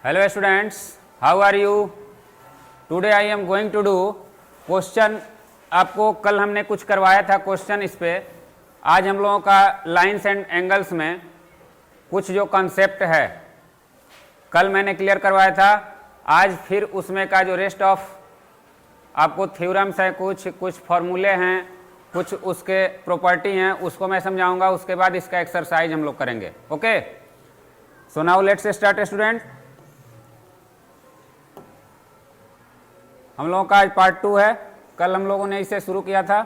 Hello students, how are you? Today I am going to do question. आपको कल हमने कुछ करवाया था क्वेश्चन इस पे। आज हम लोगों का लाइंस एंड एंगल्स में कुछ जो कॉन्सेप्ट है कल मैंने क्लियर करवाया था। आज फिर उसमें का जो रेस्ट ऑफ आपको थ्योरम्स है, कुछ फॉर्मूले हैं, कुछ उसके प्रॉपर्टी हैं, उसको मैं समझाऊंगा। उसके बाद इसका एक्सरसाइज हम लोग करेंगे। Okay, so now let's start student. हम लोगों का आज पार्ट 2 है। कल हम लोगों ने इसे शुरू किया था।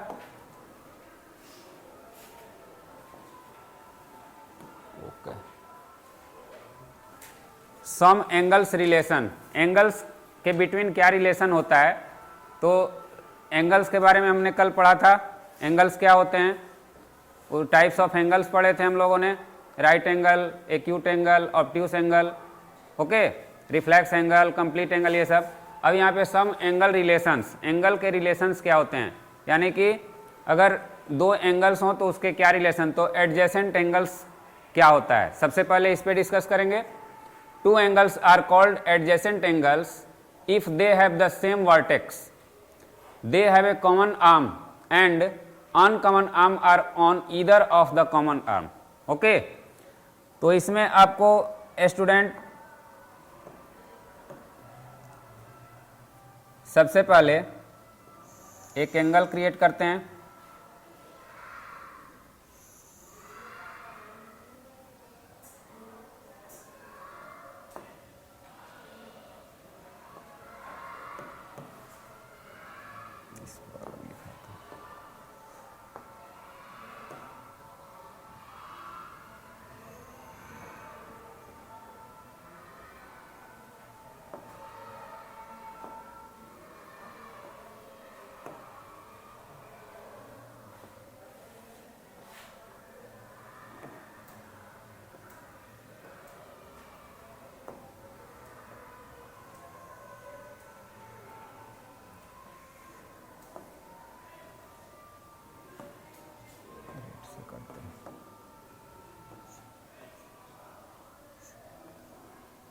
ओके, सम एंगल्स रिलेशन। एंगल्स के बिटवीन क्या रिलेशन होता है, तो एंगल्स के बारे में हमने कल पढ़ा था। एंगल्स क्या होते हैं, वो टाइप्स ऑफ एंगल्स पढ़े थे हम लोगों ने। Right angle, acute angle, obtuse angle, okay, reflex angle, complete angle, ये सब। अब यहाँ पे सम एंगल रिलेशंस, एंगल के रिलेशंस क्या होते हैं, यानी कि अगर दो एंगल्स हों तो उसके क्या रिलेशन। तो एडजेसेंट एंगल्स क्या होता है, सबसे पहले इस पे डिस्कस करेंगे। Two angles are called adjacent angles if they have the same vertex, they have a common arm and uncommon arm are on either of the common arm. Okay, तो इसमें आपको स्टूडेंट सबसे पहले एक एंगल क्रिएट करते हैं।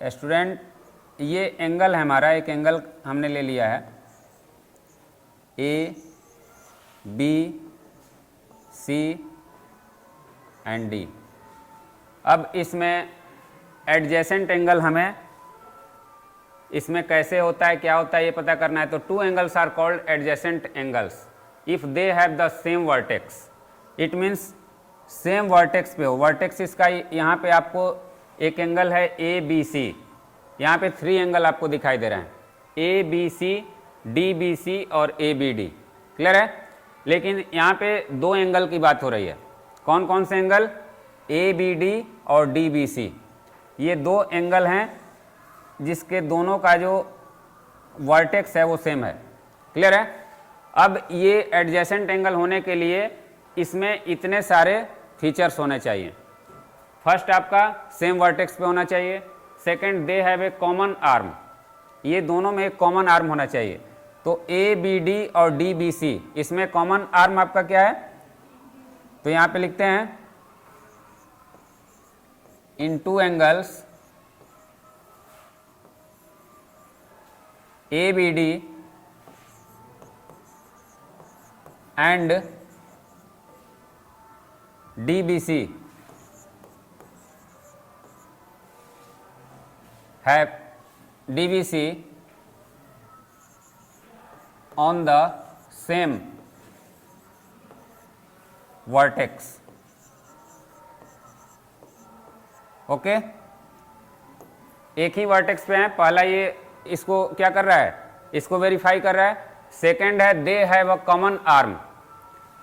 Student, ये angle है हमारा, एक एंगल हमने ले लिया है A B C and D. अब इसमें एडजेसेंट एंगल हमें इसमें कैसे होता है, क्या होता है, ये पता करना है। तो two angles are called adjacent angles if they have the same vertex. It means same vertex पे हो। वर्टेक्स इसका यहाँ पे आपको एक एंगल है ए बी सी, यहाँ पे 3 एंगल आपको दिखाई दे रहे हैं, A B C, D B C और ए बी डी। क्लियर है? लेकिन यहाँ पे 2 एंगल की बात हो रही है। कौन कौन से एंगल? ए बी डी और डी बी सी। ये 2 एंगल हैं जिसके दोनों का जो वर्टेक्स है वो सेम है। क्लियर है? अब ये एडजेसेंट एंगल होने के लिए इसमें इतने सारे फीचर्स होने चाहिए। फर्स्ट, आपका सेम वर्टेक्स पे होना चाहिए। Second, they have a common arm, ये दोनों में एक कॉमन आर्म होना चाहिए। तो ए बी डी और डी बी सी, इसमें कॉमन आर्म आपका क्या है, तो यहां पे लिखते हैं in two angles A B D and D B C have DBC on the same vertex। Okay, एक ही वर्टेक्स पे है। पहला ये इसको क्या कर रहा है, इसको वेरीफाई कर रहा है। सेकंड है they have a common arm,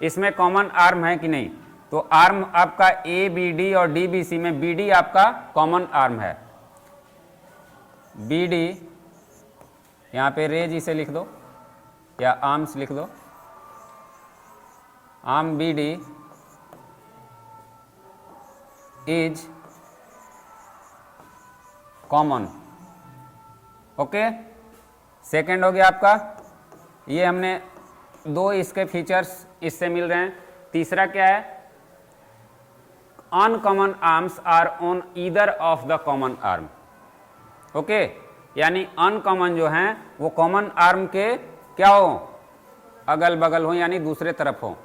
इसमें कॉमन आर्म है कि नहीं। तो आर्म आपका ए बी डी और डी बी सी में बी डी आपका कॉमन आर्म है। बी डी यहाँ पे रेज इसे लिख दो या आर्म्स लिख दो। Arm B D is common. Okay, second हो गया आपका, ये हमने 2 इसके फीचर्स इससे मिल रहे हैं। तीसरा क्या है, uncommon arms are on either of the common arm. Okay, यानी अनकॉमन जो हैं वो कॉमन आर्म के क्या हो, अगल बगल हो, यानी दूसरे तरफ हो,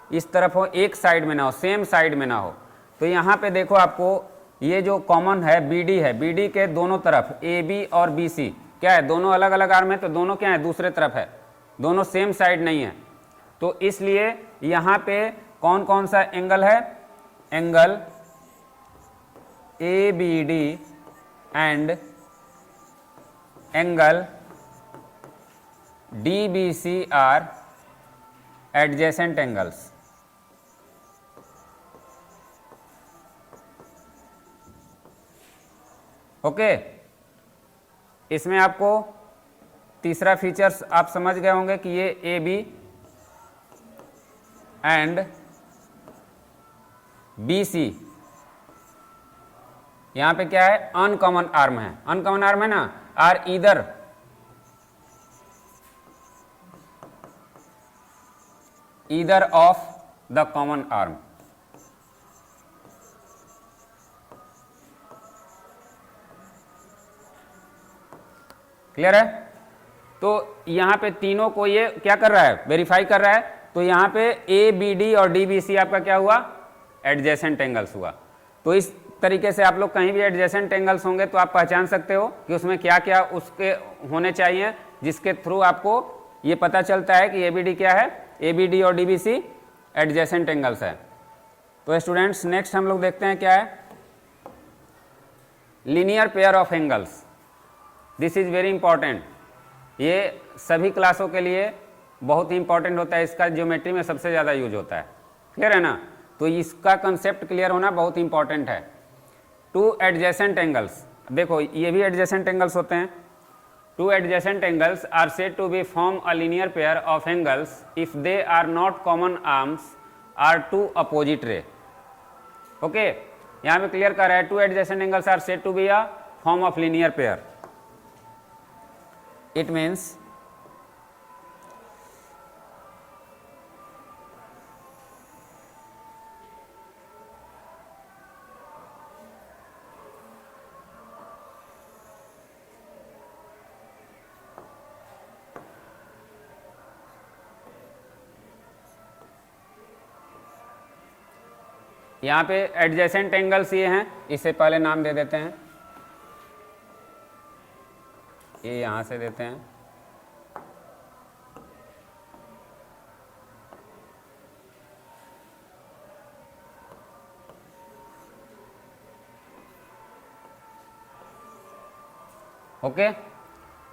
इस तरफ हो, एक साइड में ना हो, सेम साइड में ना हो। तो यहाँ पे देखो आपको ये जो कॉमन है BD है, BD के दोनों तरफ AB और BC क्या है, दोनों अलग अलग आर्म है, तो दोनों क्या है, दूसरे तरफ है, दोनों सेम साइड नहीं है। तो इसलिए यहाँ पे कौन कौन सा एंगल है, angle ABD and angle DBC are adjacent angles. Okay, इसमें आपको तीसरा फीचर्स आप समझ गए होंगे कि ये AB एंड BC यहां पे क्या है, अनकॉमन आर्म है, अनकॉमन आर्म है ना, are either of the common arm. Clear है? तो यहां पे तीनों को ये क्या कर रहा है, वेरीफाई कर रहा है। तो यहां पे ABD और DBC आपका क्या हुआ, एडजेसेंट एंगल्स हुआ। तो इस तरीके से आप लोग कहीं भी एडजेसेंट एंगल्स होंगे तो आप पहचान सकते हो कि उसमें क्या क्या उसके होने चाहिए, जिसके थ्रू आपको ये पता चलता है कि ABD क्या है, ABD और DBC एडजेसेंट एंगल्स है। तो स्टूडेंट्स नेक्स्ट हम लोग देखते हैं क्या है, linear pair of angles. This is very important, ये सभी क्लासों के लिए बहुत ही इंपॉर्टेंट होता है, इसका ज्योमेट्री में सबसे ज़्यादा यूज होता है। क्लियर है ना? तो इसका कंसेप्ट क्लियर होना बहुत इंपॉर्टेंट है। टू एडजेसेंट एंगल्स, देखो ये भी एडजेसेंट एंगल्स होते हैं। Two adjacent angles are said to be form a linear pair of angles if they are not common arms are two opposite ray. Okay, यहाँ पे क्लियर कर रहा है, two adjacent angles are said to be a form of linear pair. It means यहाँ पे adjacent angles ये हैं, इससे पहले नाम दे देते हैं, ये यहाँ से देते हैं, okay.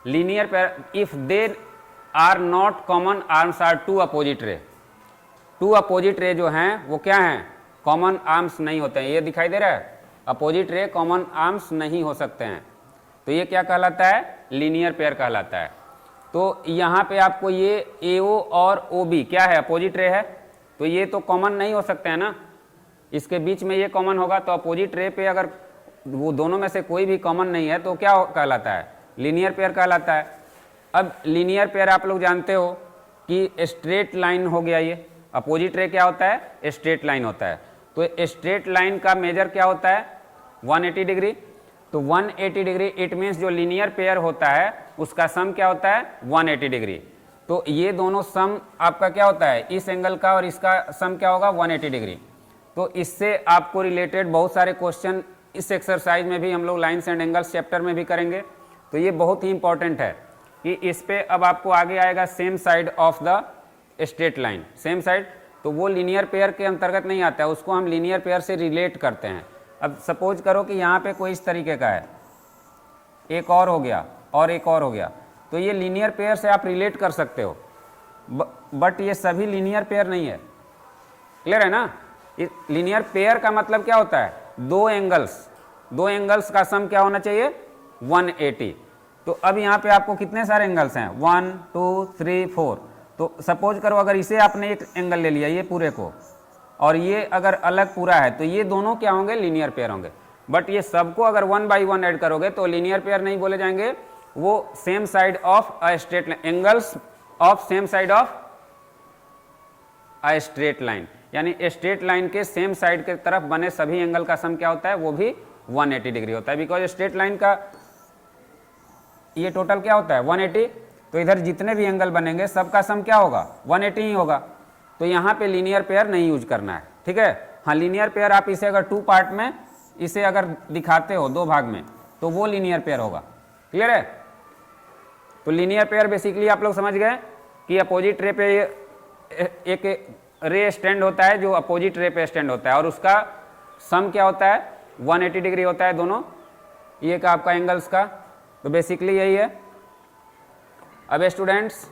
Linear pair if there are not common arms are two opposite ray. Two opposite ray जो हैं वो क्या हैं, कॉमन आर्म्स नहीं होते हैं। ये दिखाई दे रहा है, अपोजिट रे कॉमन आर्म्स नहीं हो सकते हैं, तो ये क्या कहलाता है, लीनियर पेयर कहलाता है। तो यहाँ पे आपको ये AO और OB क्या है, अपोजिट रे है, तो ये तो कॉमन नहीं हो सकते हैं ना, इसके बीच में ये कॉमन होगा। तो अपोजिट रे पे अगर वो दोनों में से कोई भी कॉमन नहीं है तो क्या कहलाता है, लीनियर पेयर कहलाता है। अब लीनियर पेयर आप लोग जानते हो कि स्ट्रेट लाइन हो गया, ये अपोजिट रे क्या होता है, स्ट्रेट लाइन होता है। तो स्ट्रेट लाइन का मेजर क्या होता है, 180 डिग्री। तो 180 डिग्री इट मीन्स जो लीनियर पेयर होता है उसका सम क्या होता है, 180 डिग्री। तो ये दोनों सम आपका क्या होता है, इस एंगल का और इसका सम क्या होगा, 180 डिग्री। तो इससे आपको रिलेटेड बहुत सारे क्वेश्चन इस एक्सरसाइज में भी हम लोग लाइन्स एंड एंगल्स चैप्टर में भी करेंगे। तो ये बहुत ही इंपॉर्टेंट है कि इस पे अब आपको आगे आएगा same side of the straight line, same side, तो वो लीनियर पेयर के अंतर्गत नहीं आता है, उसको हम लीनियर पेयर से रिलेट करते हैं। अब सपोज करो कि यहाँ पे कोई इस तरीके का है, एक और हो गया और एक और हो गया, तो ये लीनियर पेयर से आप रिलेट कर सकते हो, बट ये सभी लीनियर पेयर नहीं है। क्लियर है ना? लीनियर पेयर का मतलब क्या होता है, दो एंगल्स का सम क्या होना चाहिए, 180। तो अब यहाँ पे आपको कितने सारे एंगल्स हैं, 1 2 3 4। तो सपोज करो अगर इसे आपने एक एंगल ले लिया, ये पूरे को, और ये अगर अलग पूरा है, तो ये दोनों क्या होंगे, लीनियर पेयर होंगे। बट ये सबको अगर 1 बाई 1 ऐड करोगे तो लीनियर पेयर नहीं बोले जाएंगे, वो same side of a straight line, angles of same side of a straight line, यानी स्ट्रेट लाइन के सेम साइड के तरफ बने सभी एंगल का सम क्या होता है, वो भी 180 डिग्री होता है। बिकॉज स्ट्रेट लाइन का ये टोटल क्या होता है 180, तो इधर जितने भी एंगल बनेंगे सबका सम क्या होगा 180 ही होगा। तो यहाँ पे लीनियर पेयर नहीं यूज करना है, ठीक है। हाँ, लीनियर पेयर आप इसे अगर 2 पार्ट में इसे अगर दिखाते हो 2 भाग में तो वो लीनियर पेयर होगा। क्लियर है। तो लीनियर पेयर बेसिकली आप लोग समझ गए कि अपोजिट रे पे एक रे स्टैंड होता है जो अपोजिट रे पे स्टैंड होता है और उसका सम क्या होता है 180 डिग्री होता है दोनों ये का आपका एंगल्स का। तो बेसिकली यही है। अब students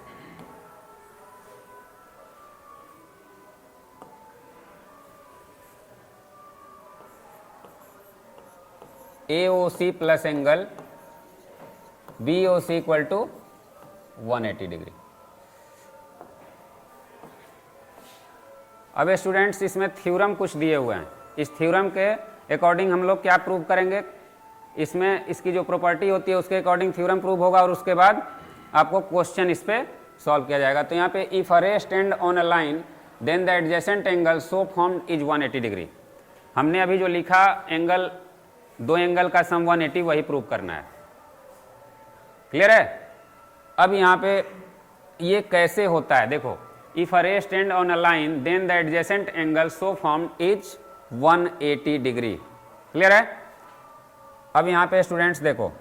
AOC plus angle BOC equal to 180 degree. अब स्टूडेंट्स इसमें थ्योरम कुछ दिए हुए हैं, इस थ्योरम के अकॉर्डिंग हम लोग क्या प्रूव करेंगे, इसमें इसकी जो प्रॉपर्टी होती है उसके अकॉर्डिंग थ्योरम प्रूव होगा और उसके बाद आपको क्वेश्चन इस पे सॉल्व किया जाएगा। तो यहाँ पे if a ray stand on a line then the adjacent angle so formed is 180 degree. हमने अभी जो लिखा एंगल, 2 एंगल का सम 180 वही प्रूव करना है। क्लियर है। अब यहाँ पे ये कैसे होता है देखो, if a ray stand on a line then the adjacent angle so formed is 180 degree. Clear है। अब यहाँ पे स्टूडेंट्स देखो,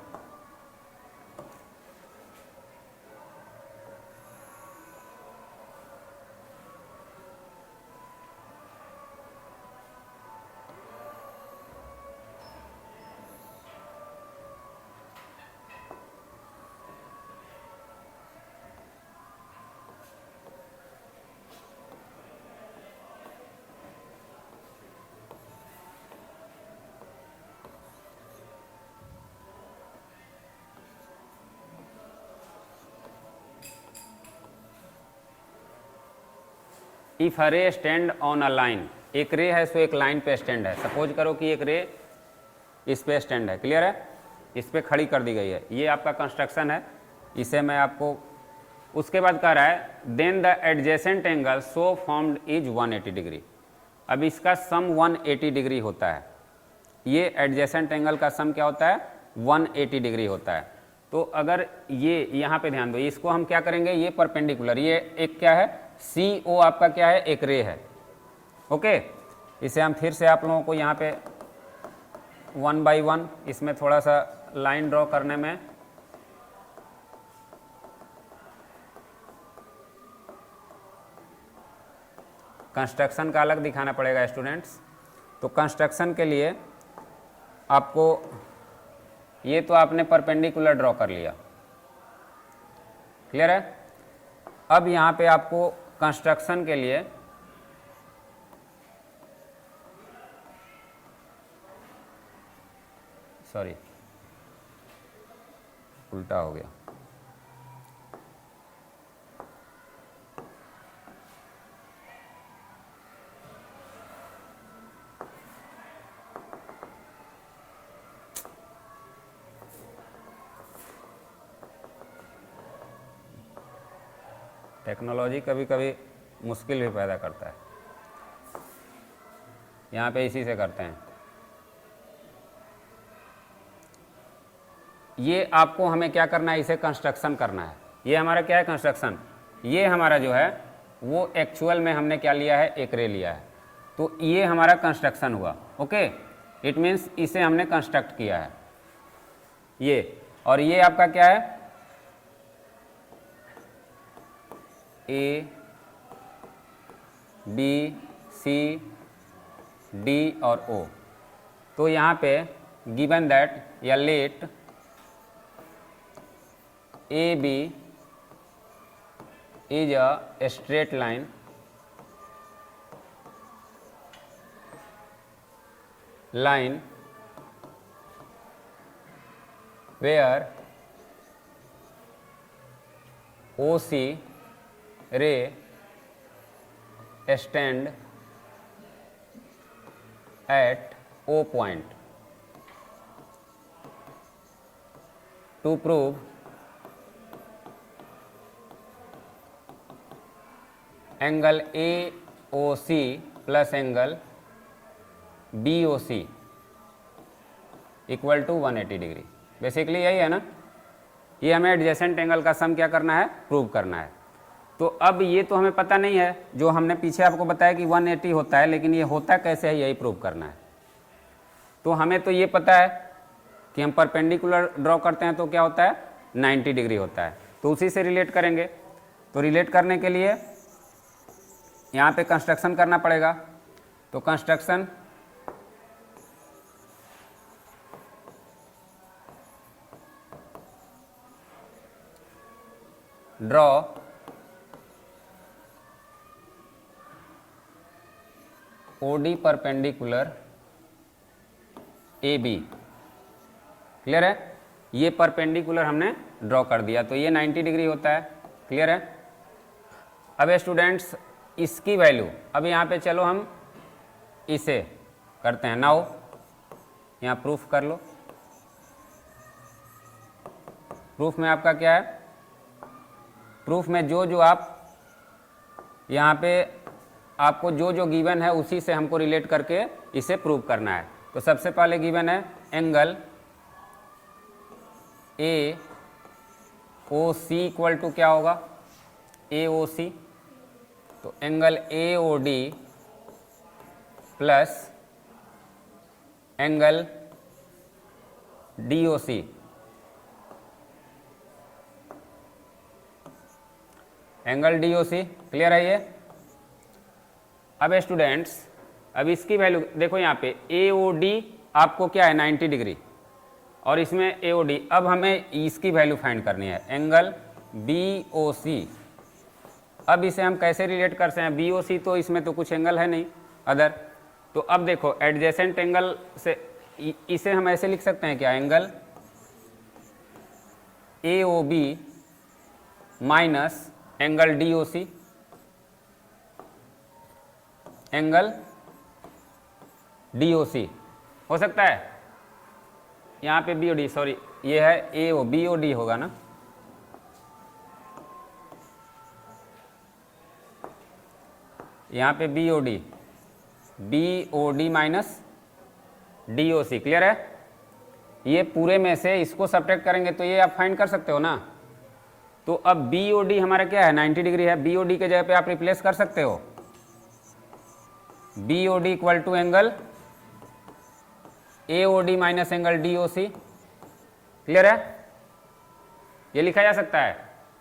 if a ray stand on a line, एक रे है सो एक लाइन पे स्टैंड है। सपोज करो कि एक रे इस पे स्टैंड है। क्लियर है। इस पे खड़ी कर दी गई है, ये आपका कंस्ट्रक्शन है, इसे मैं आपको उसके बाद कह रहा है then the adjacent angle so formed is 180 degree. अब इसका सम 180 डिग्री होता है। ये एडजेसेंट एंगल का सम क्या होता है 180 डिग्री होता है। तो अगर ये यहाँ पे ध्यान दो, इसको हम क्या करेंगे, ये परपेंडिकुलर, ये एक क्या है CO आपका क्या है एक रे है। ओके, इसे हम फिर से आप लोगों को यहाँ पे 1 बाई 1 इसमें थोड़ा सा लाइन ड्रॉ करने में कंस्ट्रक्शन का अलग दिखाना पड़ेगा स्टूडेंट्स। तो कंस्ट्रक्शन के लिए आपको ये तो आपने परपेंडिकुलर ड्रॉ कर लिया। क्लियर है। अब यहाँ पे आपको कंस्ट्रक्शन के लिए सॉरी उल्टा हो गया, टेक्नोलॉजी कभी कभी मुश्किल भी पैदा करता है। यहाँ पे इसी से करते हैं। ये आपको हमें क्या करना है, इसे कंस्ट्रक्शन करना है। ये हमारा क्या है कंस्ट्रक्शन, ये हमारा जो है वो एक्चुअल में हमने क्या लिया है एक रे लिया है। तो ये हमारा कंस्ट्रक्शन हुआ। ओके, इट मीन्स इसे हमने कंस्ट्रक्ट किया है ये। और ये आपका क्या है A B C D और O। तो यहाँ पे गिवन दैट या late AB is a straight line where OC ray stand at O point. To prove angle AOC plus angle BOC equal to 180 degree. Basically यही है ना, ये हमें एडजेसेंट एंगल का सम क्या करना है, प्रूव करना है। तो अब ये तो हमें पता नहीं है, जो हमने पीछे आपको बताया कि 180 होता है, लेकिन ये होता कैसे है यही प्रूव करना है। तो हमें तो ये पता है कि हम परपेंडिकुलर ड्रॉ करते हैं तो क्या होता है, 90 डिग्री होता है, तो उसी से रिलेट करेंगे। तो रिलेट करने के लिए यहाँ पे कंस्ट्रक्शन करना पड़ेगा। तो construction draw OD perpendicular AB, clear है। ये परपेंडिकुलर हमने ड्रॉ कर दिया, तो ये 90 डिग्री होता है, क्लियर है। अब स्टूडेंट्स इसकी वैल्यू, अब यहाँ पे चलो हम इसे करते हैं। नाउ यहाँ प्रूफ कर लो। प्रूफ में आपका क्या है, प्रूफ में जो आप यहाँ पे आपको जो गिवन है उसी से हमको रिलेट करके इसे प्रूव करना है। तो सबसे पहले गिवन है एंगल AOC इक्वल टू क्या होगा, AOC, तो angle AOD plus angle DOC, angle DOC, clear है ये। अब स्टूडेंट्स अब इसकी वैल्यू देखो, यहाँ पे AOD आपको क्या है 90 डिग्री और इसमें AOD। अब हमें इसकी वैल्यू फाइंड करनी है, एंगल BOC। अब इसे हम कैसे रिलेट कर सकते हैं, BOC तो इसमें तो कुछ एंगल है नहीं अदर। तो अब देखो एडजेसेंट एंगल से इसे हम ऐसे लिख सकते हैं क्या, angle AOB minus angle DOC, angle DOC हो सकता है। यहाँ पे BOD, सॉरी ये है BOD होगा ना, यहाँ पे BOD माइनस DOC, क्लियर है। ये पूरे में से इसको सब्ट्रैक्ट करेंगे तो ये आप फाइंड कर सकते हो ना। तो अब BOD हमारा क्या है 90 डिग्री है, BOD के जगह पे आप रिप्लेस कर सकते हो, BOD equal to angle AOD minus angle DOC, clear है। ये लिखा जा सकता है,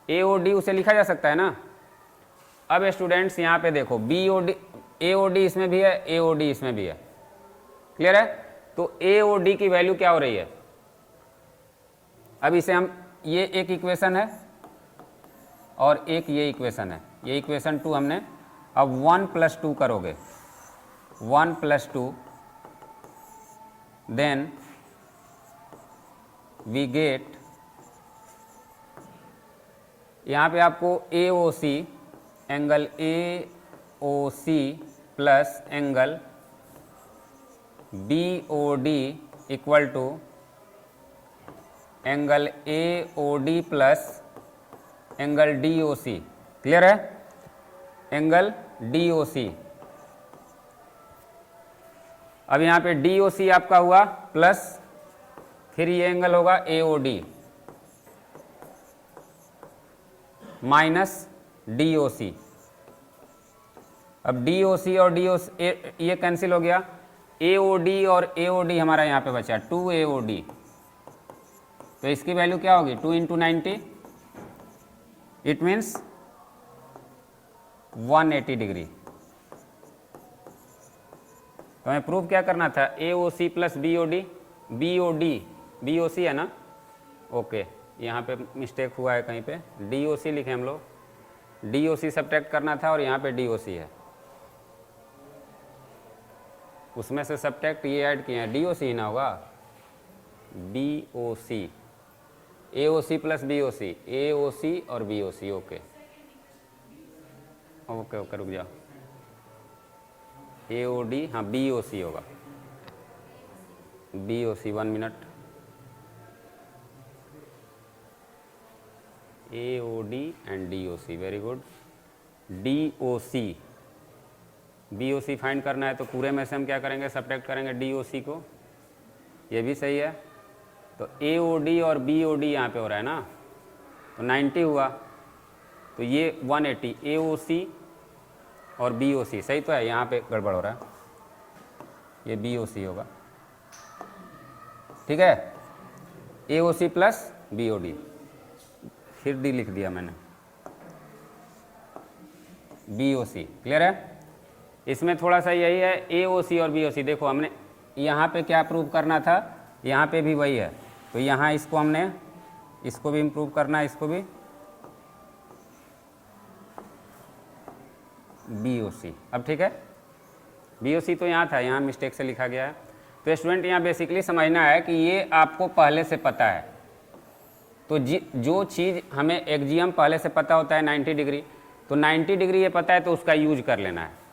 AOD उसे लिखा जा सकता है ना। अब स्टूडेंट्स यहाँ पे देखो AOD इसमें भी है, AOD इसमें भी है, क्लियर है। तो AOD की वैल्यू क्या हो रही है, अब इसे हम, ये एक इक्वेशन है और एक ये इक्वेशन है, ये इक्वेशन 2 हमने, अब 1 + 2 करोगे, 1 + 2, देन वी गेट, यहाँ पे आपको AOC, angle AOC plus angle BOD equal to angle AOD plus angle DOC, clear है, एंगल DOC। अब यहाँ पे DOC आपका हुआ प्लस, फिर ये एंगल होगा AOD माइनस DOC। अब DOC और DOC ये कैंसिल हो गया, AOD और AOD हमारा यहाँ पे बचा 2 AOD, तो इसकी वैल्यू क्या होगी 2 × 90, इट मीन्स 180 डिग्री। तो हमें प्रूव क्या करना था, AOC प्लस BOC है ना, ओके, यहाँ पे मिस्टेक हुआ है कहीं पे, DOC लिखे हम लोग, DOC सब्ट्रैक्ट करना था और यहाँ पे DOC है, उसमें से सब्ट्रैक्ट ये ऐड किए हैं, DOC ही ना होगा, BOC, AOC plus BOC, AOC और BOC, ओके ओके ओके, रुक जाओ, AOD, हाँ BOC होगा, BOC, 1 minute, AOD and DOC, very good, BOC find करना है तो पूरे में से हम क्या करेंगे, सब्ट्रैक्ट करेंगे DOC को, ये भी सही है। तो AOD और BOD यहाँ पे हो रहा है ना, तो 90 हुआ, तो ये 180 AOC और BOC सही तो है, यहाँ पे गड़बड़ हो रहा है, ये BOC होगा, ठीक है, AOC प्लस BOD, फिर D लिख दिया मैंने, BOC, क्लियर है। इसमें थोड़ा सा यही है, AOC और BOC, देखो हमने यहाँ पे क्या प्रूव करना था, यहाँ पे भी वही है, तो यहाँ इसको हमने, इसको भी इम्प्रूव करना है, इसको भी BOC। अब ठीक है, BOC तो यहाँ था, यहाँ मिस्टेक से लिखा गया है। तो स्टूडेंट यहाँ बेसिकली समझना है कि ये आपको पहले से पता है, तो जो चीज़ हमें एक्जियम पहले से पता होता है 90 डिग्री, तो 90 डिग्री ये पता है तो उसका यूज कर लेना है।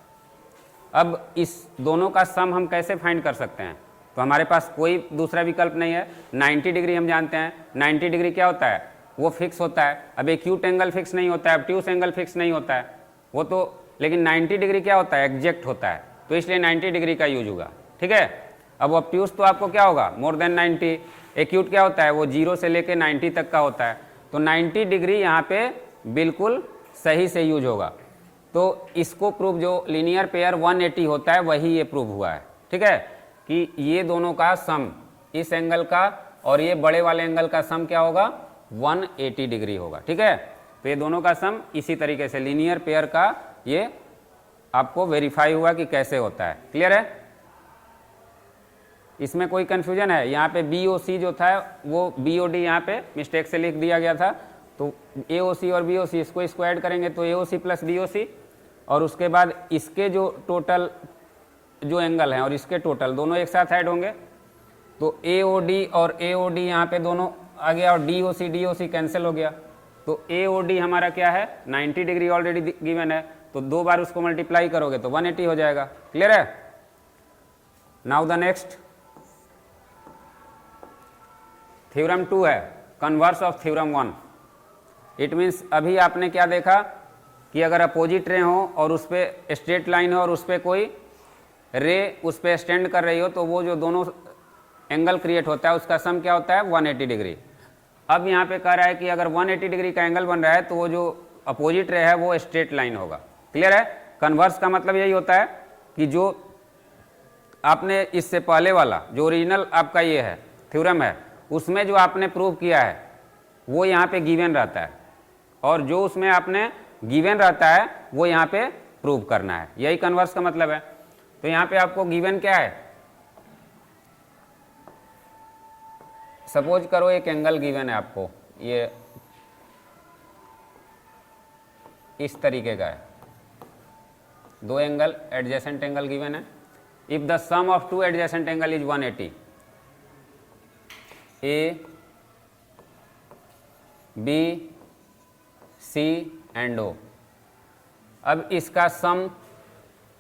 अब इस दोनों का सम हम कैसे फाइंड कर सकते हैं, तो हमारे पास कोई दूसरा विकल्प नहीं है। 90 डिग्री हम जानते हैं, 90 डिग्री क्या होता है, वो फिक्स होता है। अब एक्यूट एंगल फिक्स नहीं होता है, ऑब्ट्यूस एंगल फिक्स नहीं होता है वो तो, लेकिन 90 डिग्री क्या होता है, एग्जैक्ट होता है, तो इसलिए 90 डिग्री का यूज होगा, ठीक है। अब ऑब्ट्यूस तो आपको क्या होगा, मोर देन 90, एक्यूट क्या होता है, वो 0 से लेके 90 तक का होता है, तो 90 डिग्री यहाँ पे बिल्कुल सही से यूज होगा। तो इसको प्रूव, जो लीनियर पेयर 180 होता है वही ये प्रूव हुआ है, ठीक है, कि ये दोनों का सम, इस एंगल का और ये बड़े वाले एंगल का सम क्या होगा, 180 डिग्री होगा, ठीक है। तो ये दोनों का सम इसी तरीके से लीनियर पेयर का ये आपको वेरीफाई हुआ कि कैसे होता है, क्लियर है। इसमें कोई कंफ्यूजन है, यहाँ पे BOC जो था वो BOD यहाँ पे मिस्टेक से लिख दिया गया था, तो AOC और BOC इसको ऐड करेंगे तो AOC प्लस BOC, और उसके बाद इसके जो टोटल जो एंगल हैं और इसके टोटल दोनों एक साथ ऐड होंगे, तो AOD और AOD यहाँ पे दोनों आ गया, और DOC कैंसिल हो गया, तो AOD हमारा क्या है, 90 डिग्री ऑलरेडी गिवन है, तो 2 बार उसको मल्टीप्लाई करोगे तो 180 हो जाएगा, क्लियर है। नाउ द नेक्स्ट थ्योरम 2 है, converse of theorem 1। It means अभी आपने क्या देखा कि अगर अपोजिट रे हो और उस पर स्ट्रेट लाइन हो और उस पर कोई रे उस पर स्टैंड कर रही हो, तो वो जो दोनों एंगल क्रिएट होता है उसका सम क्या होता है, 180 डिग्री। अब यहाँ पे कह रहा है कि अगर 180 डिग्री का एंगल बन रहा है तो वो जो अपोजिट रे है वो स्ट्रेट लाइन होगा, क्लियर है। कन्वर्स का मतलब यही होता है कि जो आपने इससे पहले वाला जो ओरिजिनल आपका ये है थ्योरम है, उसमें जो आपने प्रूव किया है वो यहाँ पे गिवन रहता है, और जो उसमें आपने गिवन रहता है वो यहाँ पे प्रूव करना है, यही कन्वर्स का मतलब है। तो यहाँ पे आपको गिवन क्या है, सपोज करो एक एंगल गिवन है आपको, ये इस तरीके का है, 2 एंगल एडजेसेंट एंगल गिवन है। If the sum of 2 adjacent angle is 180, A, B, C and O। अब इसका सम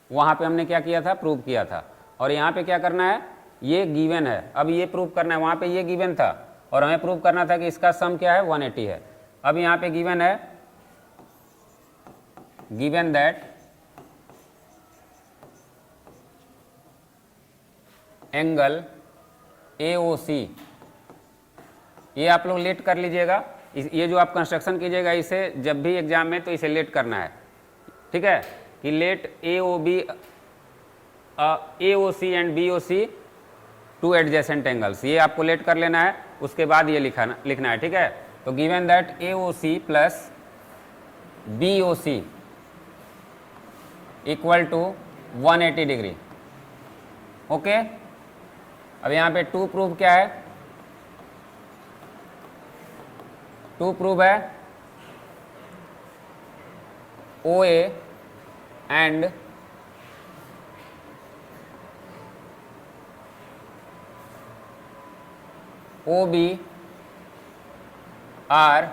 वहाँ पे हमने क्या किया था, प्रूव किया था, और यहाँ पे क्या करना है, ये गिवन है, अब ये प्रूव करना है। वहाँ पे ये गिवन था और हमें प्रूव करना था कि इसका सम क्या है, 180 है। अब यहाँ पे गिवन है, गिवन दैट एंगल AOC, ये आप लोग लेट कर लीजिएगा, ये जो आप कंस्ट्रक्शन कीजिएगा इसे जब भी एग्जाम में, तो इसे लेट करना है, ठीक है, कि let AOC and BOC 2 adjacent angles, ये आपको लेट कर लेना है, उसके बाद ये लिखना है, ठीक है। तो given that AOC plus BOC equal to 180 degree, okay. अब यहाँ पे 2 प्रूव क्या है, 2 प्रूव है OA and OB are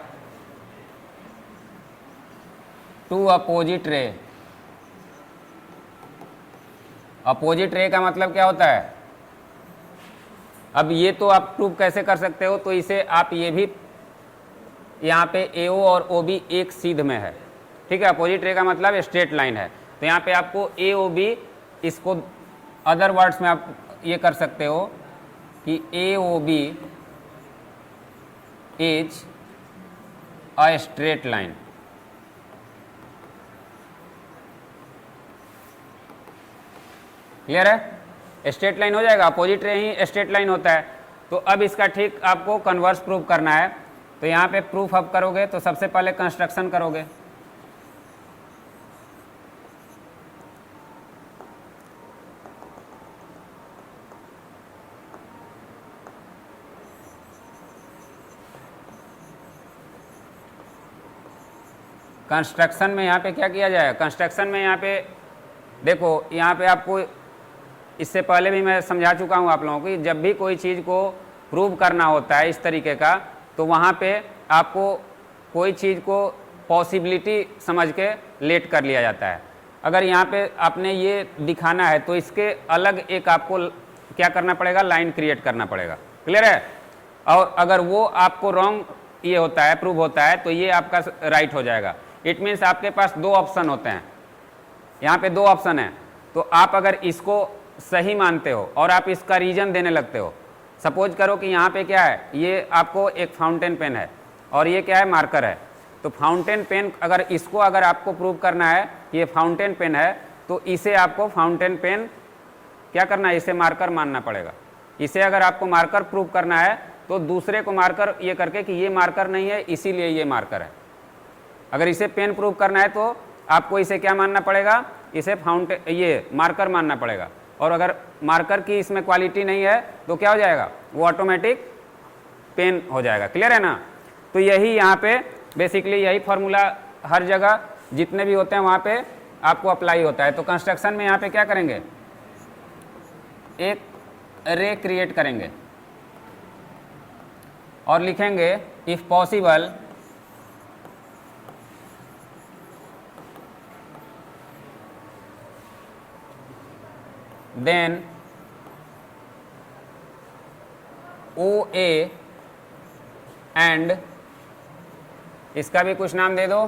2 opposite ray. Opposite ray का मतलब क्या होता है, अब ये तो आप प्रूव कैसे कर सकते हो, तो इसे आप ये भी यहाँ पे AO और OB एक सीध में है, ठीक है। अपोजिट रे का मतलब स्ट्रेट लाइन है, तो यहाँ पे आपको AOB, इसको अदर वर्ड्स में आप ये कर सकते हो कि AOB is a straight line. Clear है? स्ट्रेट लाइन हो जाएगा, अपोजिट रे ही स्ट्रेट लाइन होता है। तो अब इसका ठीक आपको कन्वर्स प्रूफ करना है। तो यहाँ पे प्रूफ अब करोगे तो सबसे पहले कंस्ट्रक्शन करोगे। कंस्ट्रक्शन में यहाँ पे क्या किया जाएगा? कंस्ट्रक्शन में यहाँ पे देखो, यहाँ पे आपको इससे पहले भी मैं समझा चुका हूँ आप लोगों को कि जब भी कोई चीज़ को प्रूव करना होता है इस तरीके का, तो वहाँ पे आपको कोई चीज़ को पॉसिबिलिटी समझ के लेट कर लिया जाता है। अगर यहाँ पे आपने ये दिखाना है तो इसके अलग एक आपको क्या करना पड़ेगा? लाइन क्रिएट करना पड़ेगा। क्लियर है? और अगर वो आपको रॉन्ग ये होता है, प्रूव होता है, तो ये आपका राइट हो जाएगा। इट मीन्स आपके पास दो ऑप्शन होते हैं, यहाँ पे दो ऑप्शन है। तो आप अगर इसको सही मानते हो और आप इसका रीजन देने लगते हो, सपोज करो कि यहाँ पे क्या है, ये आपको एक फाउंटेन पेन है और ये क्या है? मार्कर है। तो फाउंटेन पेन अगर इसको अगर आपको प्रूव करना है ये फाउंटेन पेन है, तो इसे आपको फाउंटेन पेन क्या करना है? इसे मार्कर मानना पड़ेगा। इसे अगर आपको मार्कर प्रूव करना है तो दूसरे को मार्कर ये करके कि ये मार्कर नहीं है इसीलिए ये मार्कर है। अगर इसे पेन प्रूव करना है तो आपको इसे क्या मानना पड़ेगा? इसे फाउंटेन ये मार्कर मानना पड़ेगा। और अगर मार्कर की इसमें क्वालिटी नहीं है तो क्या हो जाएगा? वो ऑटोमेटिक पेन हो जाएगा। क्लियर है ना? तो यही यहाँ पे बेसिकली यही फॉर्मूला हर जगह जितने भी होते हैं वहाँ पे आपको अप्लाई होता है। तो कंस्ट्रक्शन में यहाँ पे क्या करेंगे? एक रे क्रिएट करेंगे और लिखेंगे if possible then OA and इसका भी कुछ नाम दे दो,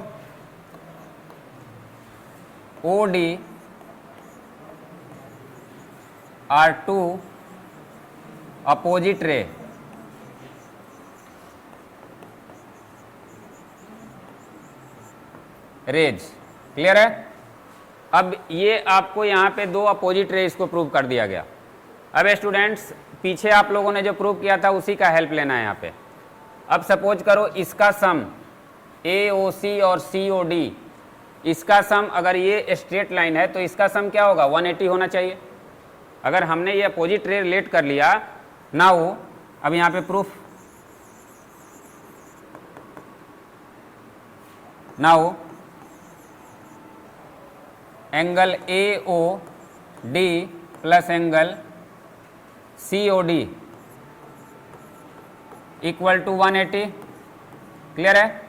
OD are two opposite ray. Rays. Clear है? अब ये आपको यहाँ पे दो अपोजिट रेज को प्रूव कर दिया गया। अब स्टूडेंट्स पीछे आप लोगों ने जो प्रूव किया था उसी का हेल्प लेना है यहाँ पे। अब सपोज करो इसका सम AOC और COD, इसका सम अगर ये स्ट्रेट लाइन है तो इसका सम क्या होगा? 180 होना चाहिए। अगर हमने ये अपोजिट रे रिलेट कर लिया ना हो, अब यहाँ पे प्रूफ ना हो, angle AOD plus angle COD equal to 180। Clear है?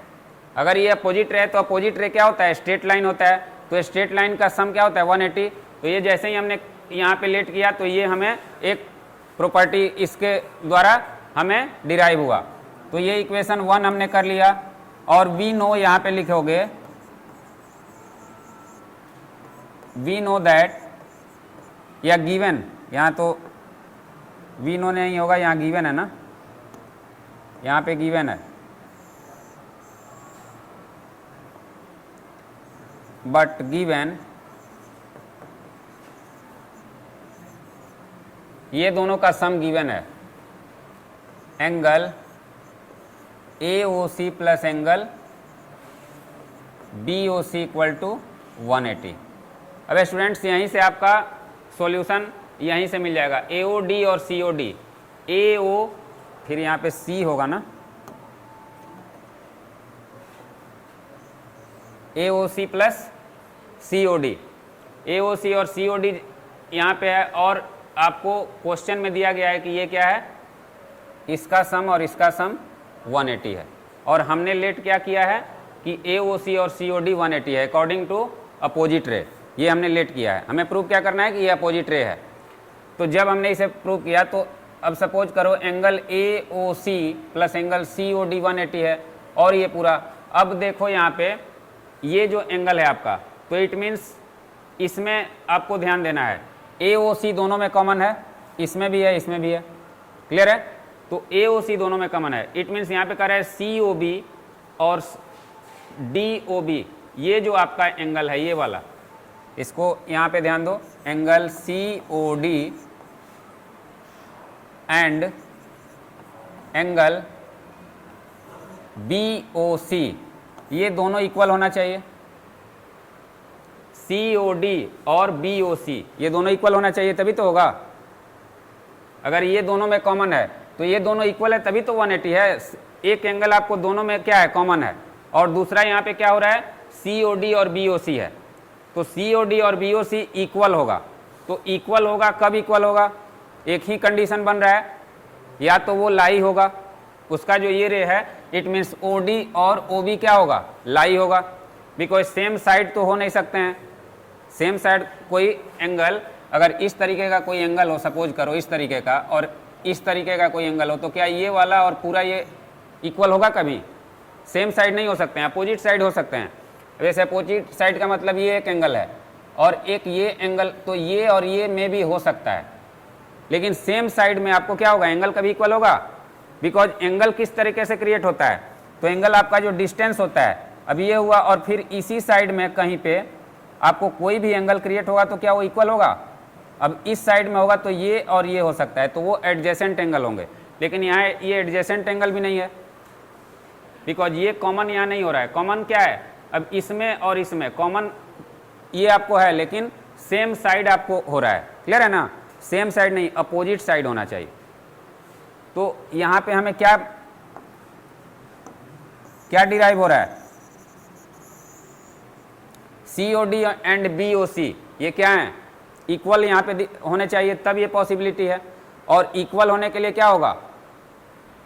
अगर ये अपोजिट रे है तो अपोजिट रे क्या होता है? स्ट्रेट लाइन होता है। तो स्ट्रेट लाइन का सम क्या होता है? 180। तो ये जैसे ही हमने यहाँ पे लेट किया तो ये हमें एक प्रॉपर्टी इसके द्वारा हमें डिराइव हुआ। तो ये इक्वेशन 1 हमने कर लिया। और वी नो यहाँ पे लिखोगे, वी नो दैट, या गिवन, यहाँ तो वी नो नहीं होगा, यहाँ गिवन है ना, यहाँ पे गिवन है, बट गिवन ये दोनों का सम गिवन है, angle AOC plus angle BOC equal to 180। अब स्टूडेंट्स यहीं से आपका सॉल्यूशन यहीं से मिल जाएगा। AOD और COD, AO फिर यहाँ पे C होगा ना, AOC प्लस COD, AOC और COD यहाँ पे है। और आपको क्वेश्चन में दिया गया है कि ये क्या है? इसका सम और इसका सम 180 है। और हमने लेट क्या किया है कि AOC और COD 180 है अकॉर्डिंग टू अपोजिट रे। ये हमने लेट किया है। हमें प्रूव क्या करना है कि ये अपोजिट रे है। तो जब हमने इसे प्रूव किया तो अब सपोज करो angle AOC plus angle COD 180 है और ये पूरा। अब देखो यहाँ पे ये जो एंगल है आपका, तो इट मीन्स इसमें आपको ध्यान देना है AOC दोनों में कॉमन है, इसमें भी है इसमें भी है। क्लियर है? तो AOC दोनों में कॉमन है। इट मीन्स यहाँ पे कह रहा है COB और DOB, ये जो आपका एंगल है ये वाला, इसको यहाँ पे ध्यान दो, angle COD and angle BOC, ये दोनों इक्वल होना चाहिए। COD और BOC ये दोनों इक्वल होना चाहिए, तभी तो होगा। अगर ये दोनों में कॉमन है तो ये दोनों इक्वल है, तभी तो 180 है। एक एंगल आपको दोनों में क्या है, कॉमन है, और दूसरा यहाँ पे क्या हो रहा है, COD और BOC है। तो COD और BOC इक्वल होगा। तो इक्वल होगा, कब इक्वल होगा, एक ही कंडीशन बन रहा है, या तो वो लाई होगा, उसका जो ये रे है, इट मीन्स OD और OB क्या होगा, लाई होगा, बिकॉज सेम साइड तो हो नहीं सकते हैं। सेम साइड कोई एंगल, अगर इस तरीके का कोई एंगल हो, सपोज करो इस तरीके का, और इस तरीके का कोई एंगल हो, तो क्या ये वाला और पूरा ये इक्वल होगा? कभी सेम साइड नहीं हो सकते हैं, अपोजिट साइड हो सकते हैं। वैसे अपोजिट साइड का मतलब ये एक एंगल है और एक ये एंगल, तो ये और ये में भी हो सकता है, लेकिन सेम साइड में आपको क्या होगा, एंगल कभी इक्वल होगा। बिकॉज एंगल किस तरीके से क्रिएट होता है, तो एंगल आपका जो डिस्टेंस होता है, अब ये हुआ, और फिर इसी साइड में कहीं पे आपको कोई भी एंगल क्रिएट होगा तो क्या वो इक्वल होगा? अब इस साइड में होगा तो ये और ये हो सकता है, तो वो एडजेसेंट एंगल होंगे। लेकिन यहाँ ये एडजेसेंट एंगल भी नहीं है, बिकॉज ये कॉमन यहाँ नहीं हो रहा है। कॉमन क्या है, अब इसमें और इसमें कॉमन ये आपको है, लेकिन सेम साइड आपको हो रहा है। क्लियर है ना? सेम साइड नहीं, अपोजिट साइड होना चाहिए। तो यहाँ पे हमें क्या क्या डिराइव हो रहा है, COD एंड BOC ये क्या है, इक्वल यहाँ पे होने चाहिए, तब ये पॉसिबिलिटी है। और इक्वल होने के लिए क्या होगा,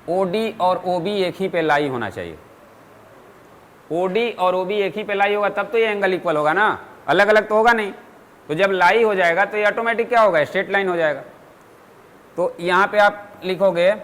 OD और OB एक ही पे लाई होना चाहिए। OD और OB एक ही पे लाई होगा तब तो ये एंगल इक्वल होगा ना, अलग अलग तो होगा नहीं। तो जब लाई हो जाएगा तो ये ऑटोमेटिक क्या होगा, स्ट्रेट लाइन हो जाएगा। तो यहाँ पे आप लिखोगे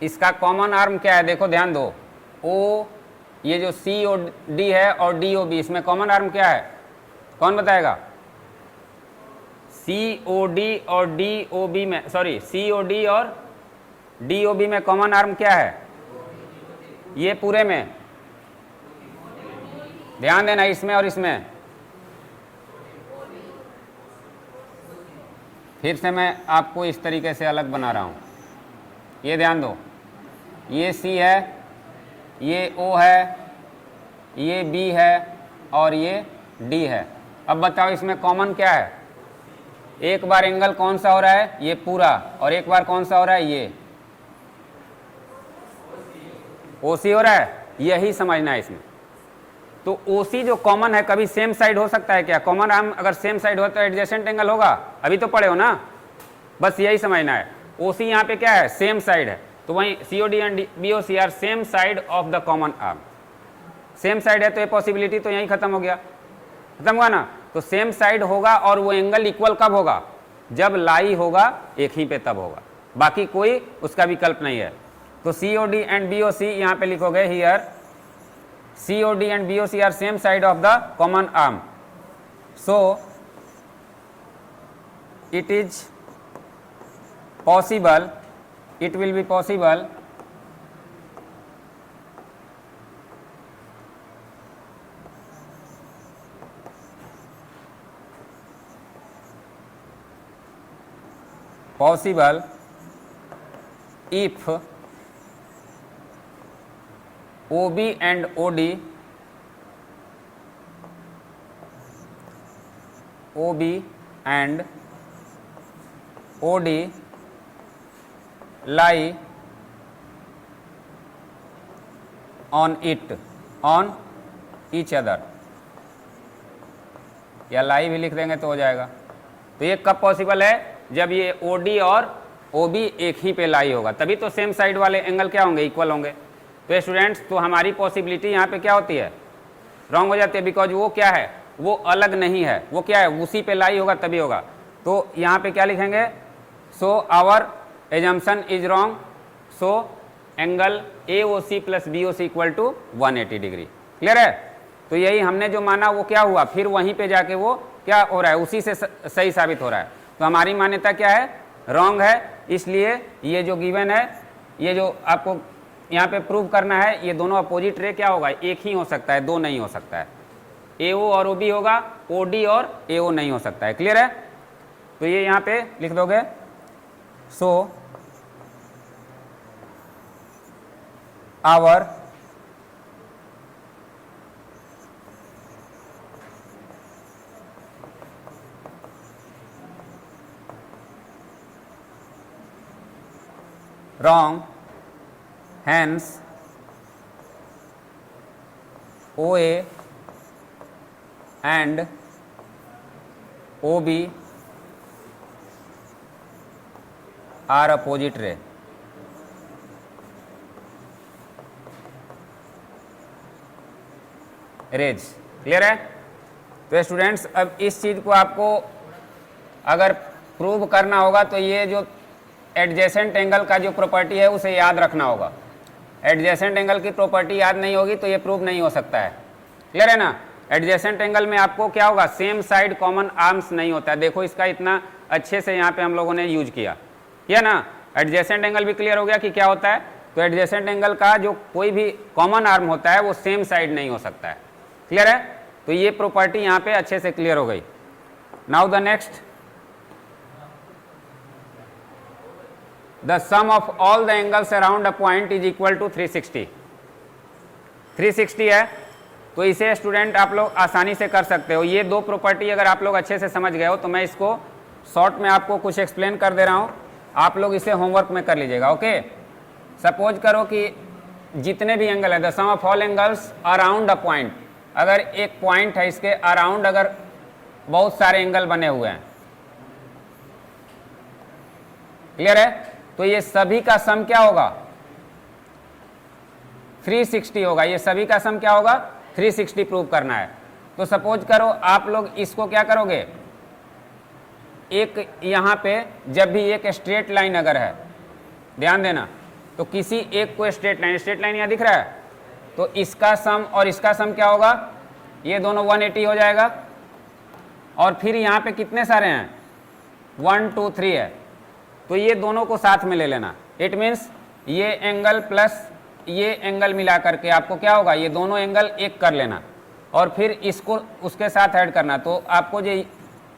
इसका कॉमन आर्म क्या है, देखो ध्यान दो, O ये जो COD है और DOB, इसमें कॉमन आर्म क्या है, कौन बताएगा? COD और DOB में, सॉरी COD और DOB में कॉमन आर्म क्या है, ये पूरे में ध्यान देना, इसमें और इसमें। फिर से मैं आपको इस तरीके से अलग बना रहा हूं, ये ध्यान दो, ये C है, ये O है, ये B है और ये D है। अब बताओ इसमें कॉमन क्या है? एक बार एंगल कौन सा हो रहा है, ये पूरा, और एक बार कौन सा हो रहा है, ये OC हो रहा है, यही समझना है इसमें। तो OC जो कॉमन है, कभी सेम साइड हो सकता है क्या? कॉमन आर्म अगर सेम साइड हो तो एडजेसेंट एंगल होगा, अभी तो पढ़े हो ना, बस यही समझना है। OC यहाँ पे क्या है, सेम साइड है, तो वहीं COD and BOC are same side of the common arm. Same side है तो ये पॉसिबिलिटी तो यहीं खत्म हो गया, खत्म हुआ ना। तो सेम साइड होगा और वो एंगल इक्वल कब होगा, जब लाई होगा एक ही पे तब होगा, बाकी कोई उसका विकल्प नहीं है। तो COD एंड BOC यहाँ पे लिखोगे, here COD and BOC are same side of the common arm, so it is possible, it will be possible if OB and OD lie on each other, या लाई भी लिख देंगे तो हो जाएगा। तो ये कब पॉसिबल है, जब ये OD और OB एक ही पे लाई होगा, तभी तो सेम साइड वाले एंगल क्या होंगे, इक्वल होंगे। तो स्टूडेंट्स तो हमारी पॉसिबिलिटी यहाँ पे क्या होती है, रॉन्ग हो जाती है, बिकॉज वो क्या है, वो अलग नहीं है, वो क्या है, उसी पे लाई होगा तभी होगा। तो यहाँ पे क्या लिखेंगे, so our assumption is wrong, so angle AOC plus BOC equal to 180 degree. Clear है? तो यही हमने जो माना वो क्या हुआ, फिर वहीं पे जाके वो क्या हो रहा है, उसी से सही साबित हो रहा है। तो हमारी मान्यता क्या है, रॉन्ग है। इसलिए ये जो गिवन है, ये जो आपको यहाँ पे प्रूव करना है, ये दोनों अपोजिट रे क्या होगा, एक ही हो सकता है, दो नहीं हो सकता है। AO और OB होगा, OD और AO नहीं हो सकता है। क्लियर है? तो ये यहाँ पे लिख दोगे, so our wrong, hence OA and OB are opposite ray। Rays. Clear है? तो स्टूडेंट्स अब इस चीज को आपको अगर प्रूव करना होगा तो ये जो एडजेसेंट एंगल का जो प्रॉपर्टी है उसे याद रखना होगा। एडजेसेंट एंगल की प्रॉपर्टी याद नहीं होगी तो ये प्रूव नहीं हो सकता है। क्लियर है ना? एडजेसेंट एंगल में आपको क्या होगा, सेम साइड कॉमन आर्म्स नहीं होता है। देखो इसका इतना अच्छे से यहाँ पे हम लोगों ने यूज किया ना। एडजेसेंट एंगल भी क्लियर हो गया कि क्या होता है। तो एडजेसेंट एंगल का जो कोई भी कॉमन आर्म होता है वो सेम साइड नहीं हो सकता है। क्लियर है? तो ये प्रॉपर्टी यहाँ पे अच्छे से क्लियर हो गई। Now the next, the sum of all the angles around a point is equal to 360। 360 है तो इसे स्टूडेंट आप लोग आसानी से कर सकते हो। ये दो प्रॉपर्टी अगर आप लोग अच्छे से समझ गए हो तो मैं इसको शॉर्ट में आपको कुछ एक्सप्लेन कर दे रहा हूँ, आप लोग इसे होमवर्क में कर लीजिएगा। ओके, सपोज करो कि जितने भी एंगल है, the sum of all angles around a point, अगर एक पॉइंट है इसके अराउंड अगर बहुत सारे एंगल बने हुए हैं, क्लियर है, तो ये सभी का सम क्या होगा, 360 होगा। ये सभी का सम क्या होगा, 360 प्रूव करना है। तो सपोज करो आप लोग इसको क्या करोगे, एक यहाँ पे जब भी एक स्ट्रेट लाइन अगर है, ध्यान देना, तो किसी एक को स्ट्रेट लाइन यहाँ दिख रहा है, तो इसका सम और इसका सम क्या होगा, ये दोनों 180 हो जाएगा। और फिर यहाँ पे कितने सारे हैं, 1 2 3 है, तो ये दोनों को साथ में ले लेना। इट मीन्स ये एंगल प्लस ये एंगल मिला करके आपको क्या होगा, ये दोनों एंगल एक कर लेना और फिर इसको उसके साथ ऐड करना। तो आपको जो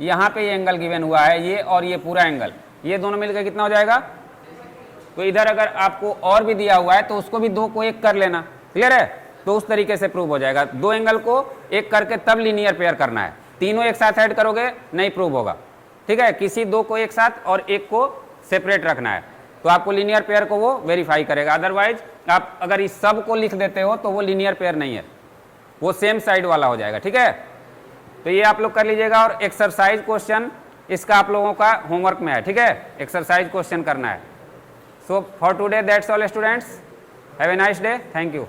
यहाँ पे ये एंगल गिवन हुआ है, ये और ये पूरा एंगल, ये दोनों मिलकर कितना हो जाएगा। तो इधर अगर आपको और भी दिया हुआ है तो उसको भी दो को एक कर लेना। क्लियर है? तो उस तरीके से प्रूव हो जाएगा। दो एंगल को एक करके तब लीनियर पेयर करना है, तीनों एक साथ ऐड करोगे नहीं प्रूव होगा। ठीक है, किसी दो को एक साथ और एक को सेपरेट रखना है तो आपको लीनियर पेयर को वो वेरीफाई करेगा। अदरवाइज आप अगर इस सब को लिख देते हो तो वो लीनियर पेयर नहीं है, वो सेम साइड वाला हो जाएगा। ठीक है, तो ये आप लोग कर लीजिएगा। और एक्सरसाइज क्वेश्चन इसका आप लोगों का होमवर्क में है। ठीक है, एक्सरसाइज क्वेश्चन करना है। So for today that's all students, have a nice day, thank you.